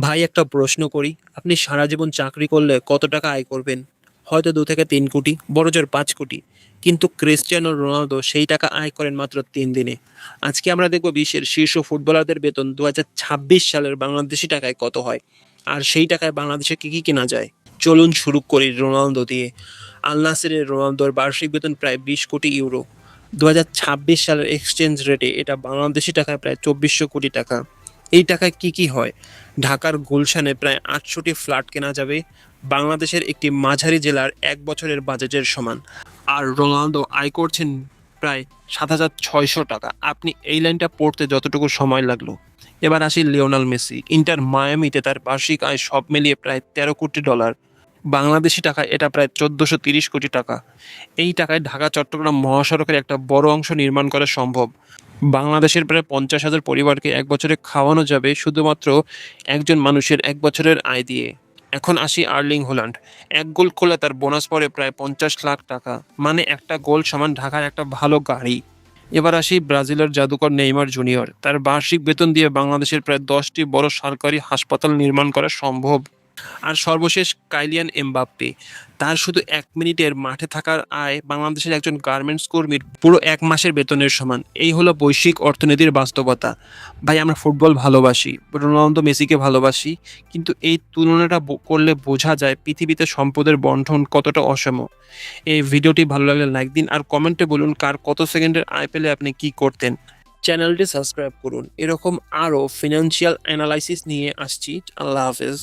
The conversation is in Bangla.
ভাই একটা প্রশ্ন করি, আপনি সারা জীবন চাকরি করলে কত টাকা আয় করবেন? হয়তো 2 থেকে 3 কোটি, বড় জোর 5 কোটি। কিন্তু ক্রিস্টিয়ানো রোনালদো সেই টাকা আয় করেন মাত্র 3 দিনে। আজকে আমরা দেখব বিশ্বের শীর্ষ ফুটবলারদের বেতন 2026 সালের বাংলাদেশি টাকায় কত হয়, আর সেই টাকায় বাংলাদেশে কি কি কেনা যায়। চলুন শুরু করি রোনালদো দিয়ে। আল নাসেরের রোনালদোর বার্ষিক বেতন প্রায় 20 কোটি ইউরো। 2026 সালের এক্সচেঞ্জ রেটে এটা বাংলাদেশি টাকায় প্রায় 2400 কোটি টাকা। এই টাকায় কি কি হয়? ঢাকার গুলশানে প্রায় 800টি ফ্ল্যাট কেনা যাবে, বাংলাদেশের একটি মাঝারি জেলার 1 বছরের বাজেটের সমান। আর রোনালদো আয় করছেন প্রায় 7,600 টাকা। আপনি এই লাইনটা পড়তে যতটুকু সময় লাগলো। এবার আসি লিওনাল মেসি। ইন্টার মায়ামিতে তার বার্ষিক আয় সব মিলিয়ে প্রায় 13 কোটি ডলার। বাংলাদেশি টাকায় এটা প্রায় 1430 কোটি টাকা। এই টাকায় ঢাকা চট্টগ্রাম মহাসড়কের একটা বড় অংশ নির্মাণ করা সম্ভব। বাংলাদেশের প্রায় 50,000 পরিবারকে 1 বছরে খাওয়ানো যাবে শুধুমাত্র একজন মানুষের 1 বছরের আয় দিয়ে। এখন আসি আর্লিং হল্যান্ড। 1 গোল করলে তার বোনাস পড়ে প্রায় 50 লাখ টাকা। মানে একটা গোল সমান ঢাকার একটা ভালো গাড়ি। এবার আসি ব্রাজিলের জাদুকর নেইমার জুনিয়র। তার বার্ষিক বেতন দিয়ে বাংলাদেশের প্রায় 10টি বড় সরকারি হাসপাতাল নির্মাণ করা সম্ভব। আর সর্বশেষ কাইলিয়ান এমবাপ্পে। তার শুধু 1 মিনিটের মাঠে থাকার আয় বাংলাদেশের একজন গার্মেন্টস কর্মীর পুরো 1 মাসের বেতনের সমান। এই হলো বৈশ্বিক অর্থনীতির বাস্তবতা। ভাই, আমরা ফুটবল ভালোবাসি, রোনালদো মেসিকে ভালোবাসি, কিন্তু এই তুলনাটা করলে বোঝা যায় পৃথিবীতে সম্পদের বন্টন কতটা অসম। এই ভিডিওটি ভালো লাগলে লাইক দিন, আর কমেন্টে বলুন কার কত সেকেন্ডের আয় পেলে আপনি কি করতেন। চ্যানেলটি সাবস্ক্রাইব করুন, এরকম আরও ফিনান্সিয়াল অ্যানালাইসিস নিয়ে আসছি। আল্লাহ হাফেজ।